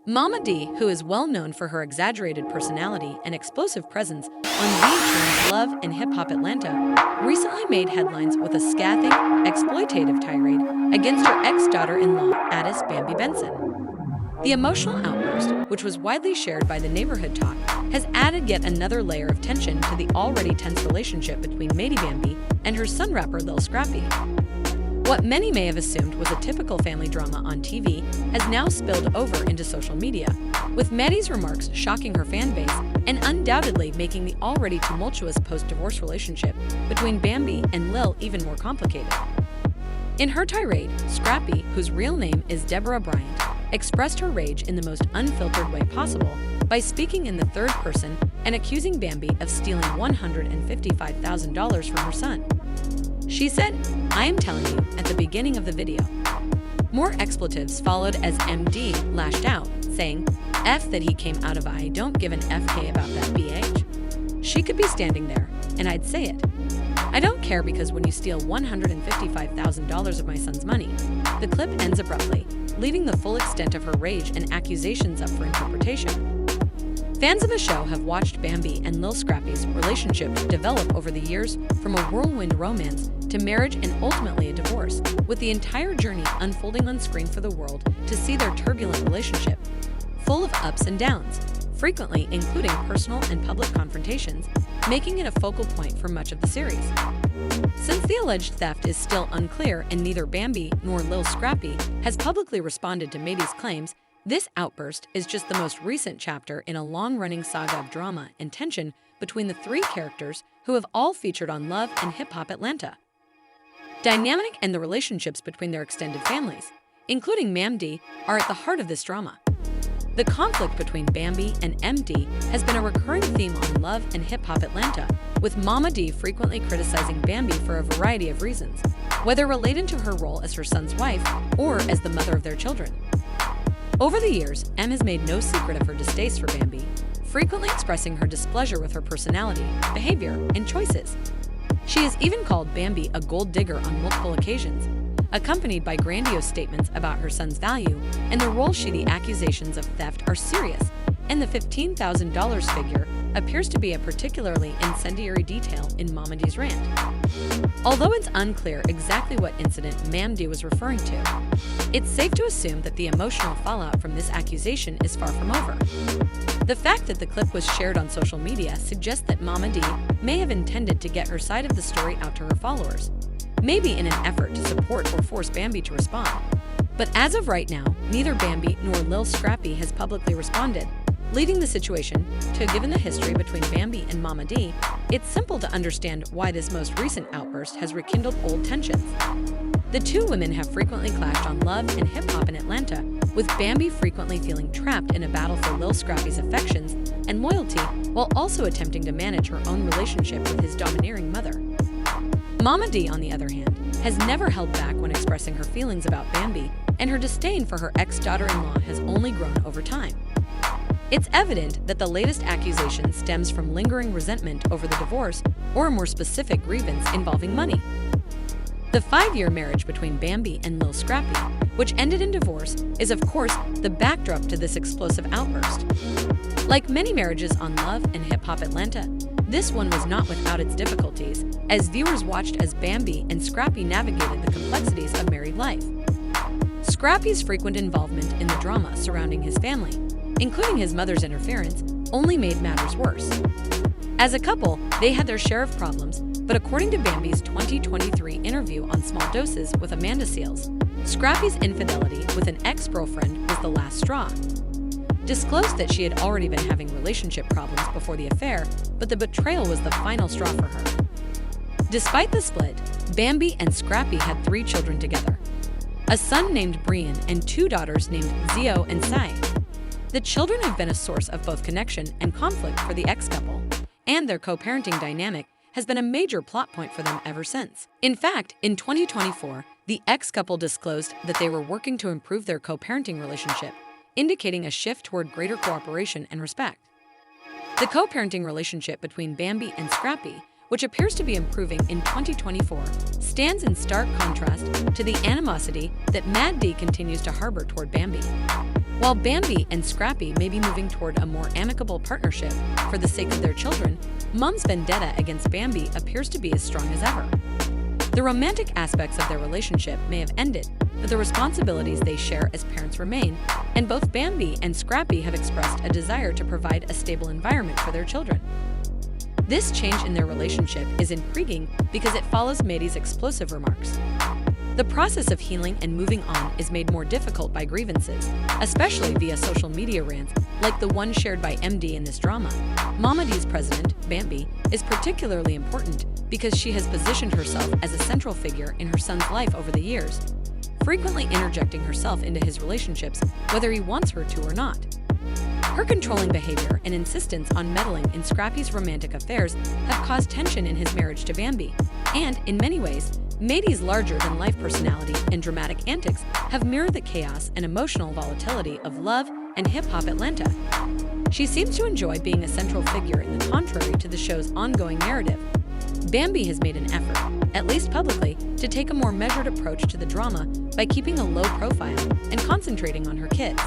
Mama D, who is well known for her exaggerated personality and explosive presence on VH1's Love and Hip Hop Atlanta, recently made headlines with a scathing, exploitative tirade against her ex-daughter-in-law, Addis Bambi Benson. The emotional outburst, which was widely shared by the neighborhood talk, has added yet another layer of tension to the already tense relationship between Maddie Bambi and her son rapper Lil Scrappy. What many may have assumed was a typical family drama on TV has now spilled over into social media, with Maddie's remarks shocking her fan base and undoubtedly making the already tumultuous post-divorce relationship between Bambi and Lil even more complicated. In her tirade, Scrappy, whose real name is Deborah Bryant, expressed her rage in the most unfiltered way possible by speaking in the third person and accusing Bambi of stealing $155,000 from her son. She said, "I am telling you," at the beginning of the video. More expletives followed as MD lashed out, saying, "F that he came out of I don't give an FK about that BH. She could be standing there, and I'd say it. I don't care because when you steal $155,000 of my son's money." The clip ends abruptly, leaving the full extent of her rage and accusations up for interpretation. Fans of the show have watched Bambi and Lil Scrappy's relationship develop over the years from a whirlwind romance to marriage and ultimately a divorce, with the entire journey unfolding on screen for the world to see their turbulent relationship, full of ups and downs, frequently including personal and public confrontations, making it a focal point for much of the series. Since the alleged theft is still unclear and neither Bambi nor Lil Scrappy has publicly responded to Maddie's claims, this outburst is just the most recent chapter in a long-running saga of drama and tension between the three characters who have all featured on Love and Hip Hop Atlanta. Dynamic and the relationships between their extended families, including MD, are at the heart of this drama. The conflict between Bambi and MD has been a recurring theme on Love and Hip Hop Atlanta, with Mama D frequently criticizing Bambi for a variety of reasons, whether related to her role as her son's wife or as the mother of their children. Over the years, M has made no secret of her distaste for Bambi, frequently expressing her displeasure with her personality, behavior, and choices. She has even called Bambi a gold digger on multiple occasions, accompanied by grandiose statements about her son's value and the role the accusations of theft are serious, and the $15,000 figure appears to be a particularly incendiary detail in Mama D's rant. Although it's unclear exactly what incident Mamdi was referring to, it's safe to assume that the emotional fallout from this accusation is far from over. The fact that the clip was shared on social media suggests that Mama D may have intended to get her side of the story out to her followers, maybe in an effort to support or force Bambi to respond. But as of right now, neither Bambi nor Lil Scrappy has publicly responded, leaving the situation to, given the history between Bambi and Mama D, it's simple to understand why this most recent outburst has rekindled old tensions. The two women have frequently clashed on Love and Hip Hop in Atlanta, with Bambi frequently feeling trapped in a battle for Lil Scrappy's affections and loyalty while also attempting to manage her own relationship with his domineering mother. Mama D, on the other hand, has never held back when expressing her feelings about Bambi, and her disdain for her ex-daughter-in-law has only grown over time. It's evident that the latest accusation stems from lingering resentment over the divorce or a more specific grievance involving money. The 5-year marriage between Bambi and Lil Scrappy, which ended in divorce, is of course the backdrop to this explosive outburst. Like many marriages on Love and Hip Hop Atlanta, this one was not without its difficulties, as viewers watched as Bambi and Scrappy navigated the complexities of married life. Scrappy's frequent involvement in the drama surrounding his family, including his mother's interference, only made matters worse. As a couple, they had their share of problems, but according to Bambi's 2023 interview on Small Doses with Amanda Seales, Scrappy's infidelity with an ex-girlfriend was the last straw. Disclosed that she had already been having relationship problems before the affair, but the betrayal was the final straw for her. Despite the split, Bambi and Scrappy had 3 children together: a son named Brian and 2 daughters named Zio and Sai. The children have been a source of both connection and conflict for the ex-couple, and their co-parenting dynamic has been a major plot point for them ever since. In fact, in 2024, the ex-couple disclosed that they were working to improve their co-parenting relationship, indicating a shift toward greater cooperation and respect. The co-parenting relationship between Bambi and Scrappy, which appears to be improving in 2024, stands in stark contrast to the animosity that Mad D continues to harbor toward Bambi. While Bambi and Scrappy may be moving toward a more amicable partnership for the sake of their children, Mom's vendetta against Bambi appears to be as strong as ever. The romantic aspects of their relationship may have ended, but the responsibilities they share as parents remain, and both Bambi and Scrappy have expressed a desire to provide a stable environment for their children. This change in their relationship is intriguing because it follows Maddie's explosive remarks. The process of healing and moving on is made more difficult by grievances, especially via social media rants like the one shared by MD in this drama. Mama D's president, Bambi, is particularly important because she has positioned herself as a central figure in her son's life over the years, frequently interjecting herself into his relationships whether he wants her to or not. Her controlling behavior and insistence on meddling in Scrappy's romantic affairs have caused tension in his marriage to Bambi, and, in many ways, Maddie's larger-than-life personality and dramatic antics have mirrored the chaos and emotional volatility of Love and Hip Hop Atlanta. She seems to enjoy being a central figure in the contrary to the show's ongoing narrative. Bambi has made an effort, at least publicly, to take a more measured approach to the drama by keeping a low profile and concentrating on her kids.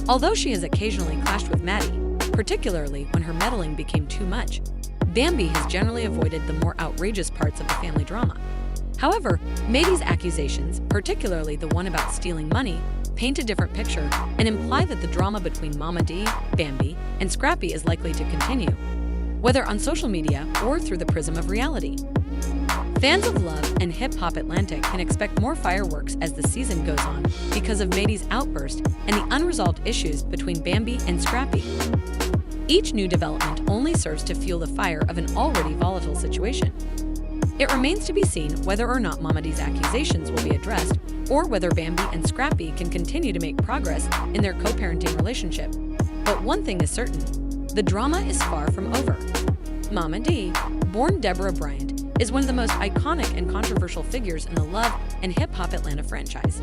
Although she has occasionally clashed with Maddie, particularly when her meddling became too much, Bambi has generally avoided the more outrageous parts of the family drama. However, Maddie's accusations, particularly the one about stealing money, paint a different picture and imply that the drama between Mama D, Bambi, and Scrappy is likely to continue, whether on social media or through the prism of reality. Fans of Love and Hip Hop Atlanta can expect more fireworks as the season goes on because of Maddie's outburst and the unresolved issues between Bambi and Scrappy. Each new development only serves to fuel the fire of an already volatile situation. It remains to be seen whether or not Mama D's accusations will be addressed or whether Bambi and Scrappy can continue to make progress in their co-parenting relationship. But one thing is certain, the drama is far from over. Mama D, born Deborah Bryant, is one of the most iconic and controversial figures in the Love and Hip Hop Atlanta franchise.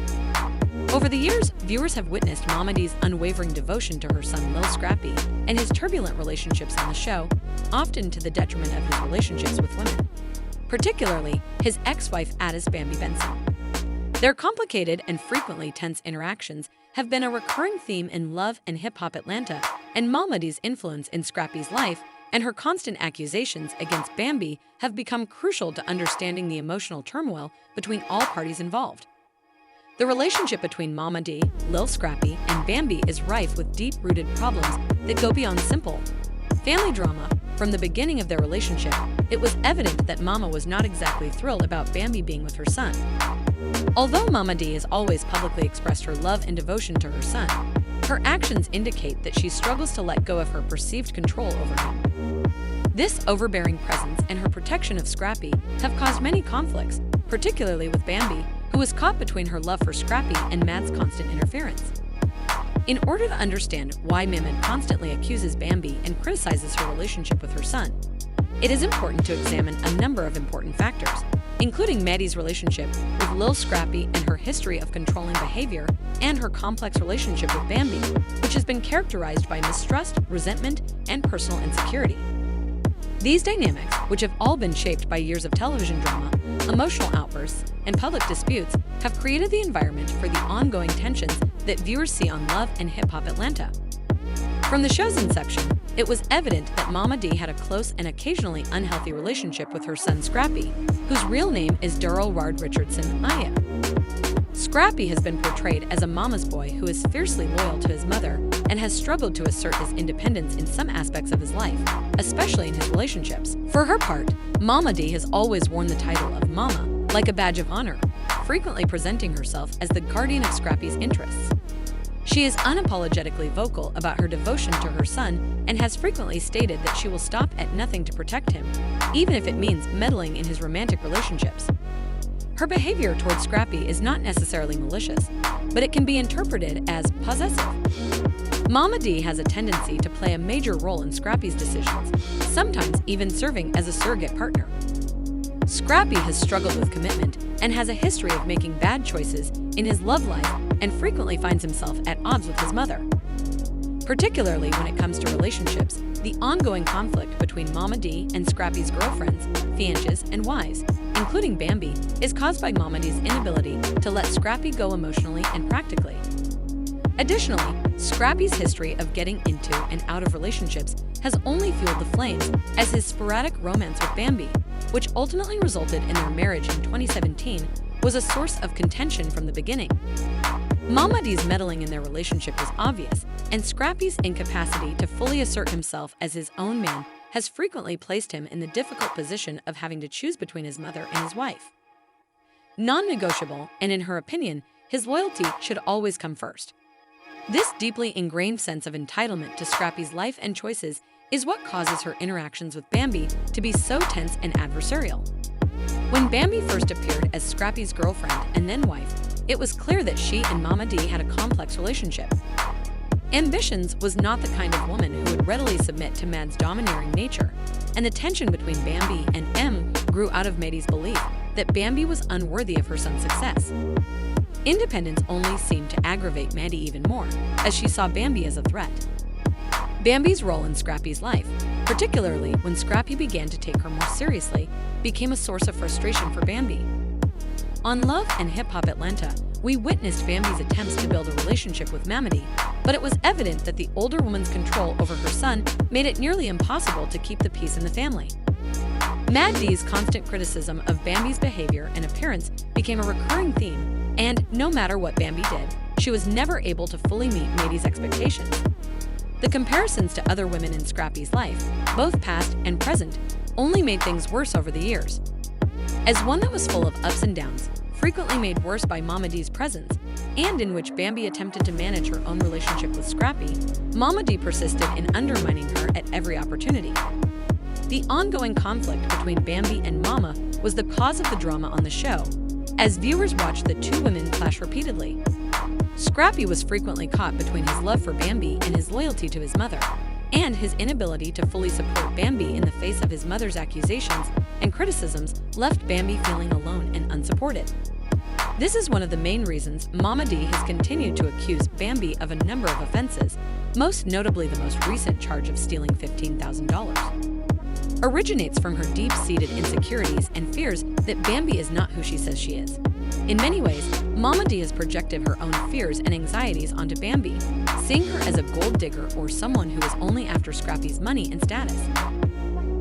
Over the years, viewers have witnessed Mama D's unwavering devotion to her son Lil Scrappy and his turbulent relationships on the show, often to the detriment of his relationships with women, particularly his ex-wife Addis Bambi Benson. Their complicated and frequently tense interactions have been a recurring theme in Love and Hip Hop Atlanta, and Mama D's influence in Scrappy's life and her constant accusations against Bambi have become crucial to understanding the emotional turmoil between all parties involved. The relationship between Mama D, Lil Scrappy, and Bambi is rife with deep-rooted problems that go beyond simple family drama. From the beginning of their relationship, it was evident that Mama was not exactly thrilled about Bambi being with her son. Although Mama D has always publicly expressed her love and devotion to her son, her actions indicate that she struggles to let go of her perceived control over him. This overbearing presence and her protection of Scrappy have caused many conflicts, particularly with Bambi, who was caught between her love for Scrappy and Matt's constant interference. In order to understand why Mama constantly accuses Bambi and criticizes her relationship with her son, it is important to examine a number of important factors, including Maddie's relationship with Lil Scrappy and her history of controlling behavior, and her complex relationship with Bambi, which has been characterized by mistrust, resentment, and personal insecurity. These dynamics, which have all been shaped by years of television drama, emotional outbursts, and public disputes, have created the environment for the ongoing tensions that viewers see on Love and Hip Hop Atlanta. From the show's inception, it was evident that Mama D had a close and occasionally unhealthy relationship with her son Scrappy, whose real name is Daryl Ward Richardson Aya. Scrappy has been portrayed as a mama's boy who is fiercely loyal to his mother and has struggled to assert his independence in some aspects of his life, especially in his relationships. For her part, Mama D has always worn the title of Mama, like a badge of honor, frequently presenting herself as the guardian of Scrappy's interests. She is unapologetically vocal about her devotion to her son and has frequently stated that she will stop at nothing to protect him, even if it means meddling in his romantic relationships. Her behavior towards Scrappy is not necessarily malicious, but it can be interpreted as possessive. Mama D has a tendency to play a major role in Scrappy's decisions, sometimes even serving as a surrogate partner. Scrappy has struggled with commitment and has a history of making bad choices in his love life and frequently finds himself at odds with his mother. Particularly when it comes to relationships, the ongoing conflict between Mama D and Scrappy's girlfriends, fiancées, and wives, including Bambi, is caused by Mama D's inability to let Scrappy go emotionally and practically. Additionally, Scrappy's history of getting into and out of relationships has only fueled the flames, as his sporadic romance with Bambi, which ultimately resulted in their marriage in 2017, was a source of contention from the beginning. Mama D's meddling in their relationship was obvious, and Scrappy's incapacity to fully assert himself as his own man has frequently placed him in the difficult position of having to choose between his mother and his wife. Non-negotiable, and in her opinion, his loyalty should always come first. This deeply ingrained sense of entitlement to Scrappy's life and choices is what causes her interactions with Bambi to be so tense and adversarial. When Bambi first appeared as Scrappy's girlfriend and then wife, it was clear that she and Mama D had a complex relationship. Ambitions was not the kind of woman who would readily submit to Mad's domineering nature, and the tension between Bambi and M grew out of Maddie's belief that Bambi was unworthy of her son's success. Independence only seemed to aggravate Maddie even more, as she saw Bambi as a threat. Bambi's role in Scrappy's life, particularly when Scrappy began to take her more seriously, became a source of frustration for Bambi. On Love and Hip Hop Atlanta, we witnessed Bambi's attempts to build a relationship with Mama D, but it was evident that the older woman's control over her son made it nearly impossible to keep the peace in the family. Mad D's constant criticism of Bambi's behavior and appearance became a recurring theme, and no matter what Bambi did, she was never able to fully meet Maddie's expectations. The comparisons to other women in Scrappy's life, both past and present, only made things worse over the years. As one that was full of ups and downs, frequently made worse by Mama D's presence, and in which Bambi attempted to manage her own relationship with Scrappy, Mama D persisted in undermining her at every opportunity. The ongoing conflict between Bambi and Mama was the cause of the drama on the show, as viewers watched the two women clash repeatedly. Scrappy was frequently caught between his love for Bambi and his loyalty to his mother, and his inability to fully support Bambi in the face of his mother's accusations and criticisms left Bambi feeling alone and unsupported. This is one of the main reasons Mama D has continued to accuse Bambi of a number of offenses, most notably the most recent charge of stealing $15,000. Originates from her deep-seated insecurities and fears that Bambi is not who she says she is. In many ways, Mama D has projected her own fears and anxieties onto Bambi, seeing her as a gold digger or someone who is only after Scrappy's money and status.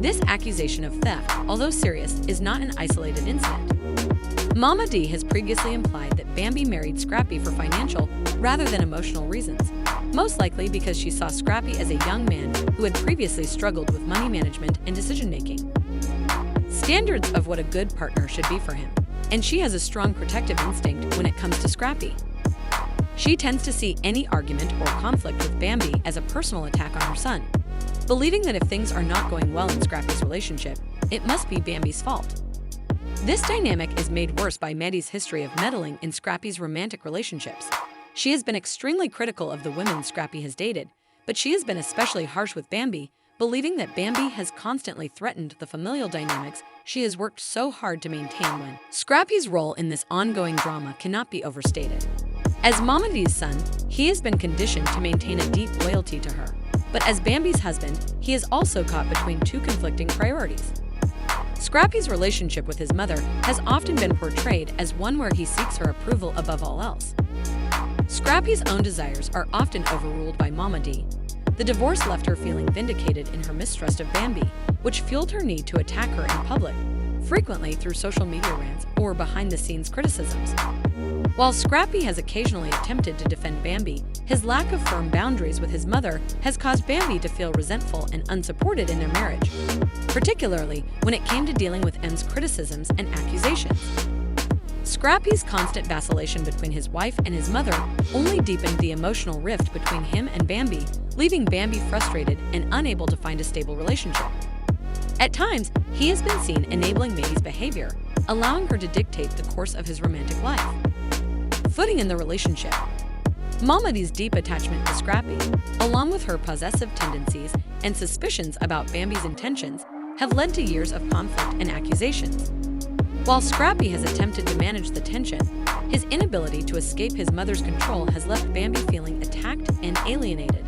This accusation of theft, although serious, is not an isolated incident. Mama D has previously implied that Bambi married Scrappy for financial rather than emotional reasons, most likely because she saw Scrappy as a young man who had previously struggled with money management and decision-making. Standards of what a good partner should be for him, and she has a strong protective instinct when it comes to Scrappy. She tends to see any argument or conflict with Bambi as a personal attack on her son, believing that if things are not going well in Scrappy's relationship, it must be Bambi's fault. This dynamic is made worse by Maddie's history of meddling in Scrappy's romantic relationships. She has been extremely critical of the women Scrappy has dated, but she has been especially harsh with Bambi, believing that Bambi has constantly threatened the familial dynamics she has worked so hard to maintain when. Scrappy's role in this ongoing drama cannot be overstated. As Mama D's son, he has been conditioned to maintain a deep loyalty to her, but as Bambi's husband, he is also caught between two conflicting priorities. Scrappy's relationship with his mother has often been portrayed as one where he seeks her approval above all else. Scrappy's own desires are often overruled by Mama D. The divorce left her feeling vindicated in her mistrust of Bambi, which fueled her need to attack her in public, frequently through social media rants or behind-the-scenes criticisms. While Scrappy has occasionally attempted to defend Bambi, his lack of firm boundaries with his mother has caused Bambi to feel resentful and unsupported in their marriage, particularly when it came to dealing with M's criticisms and accusations. Scrappy's constant vacillation between his wife and his mother only deepened the emotional rift between him and Bambi, leaving Bambi frustrated and unable to find a stable relationship. At times, he has been seen enabling Maddie's behavior, allowing her to dictate the course of his romantic life. Footing in the relationship. Mama D's deep attachment to Scrappy, along with her possessive tendencies and suspicions about Bambi's intentions, have led to years of conflict and accusations. While Scrappy has attempted to manage the tension, his inability to escape his mother's control has left Bambi feeling attacked and alienated.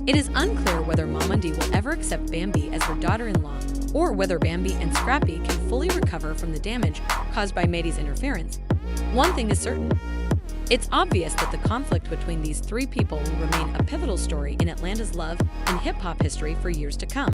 It is unclear whether Mama D will ever accept Bambi as her daughter-in-law, or whether Bambi and Scrappy can fully recover from the damage caused by Maddie's interference. One thing is certain: It's obvious that the conflict between these three people will remain a pivotal story in Atlanta's love and hip-hop history for years to come.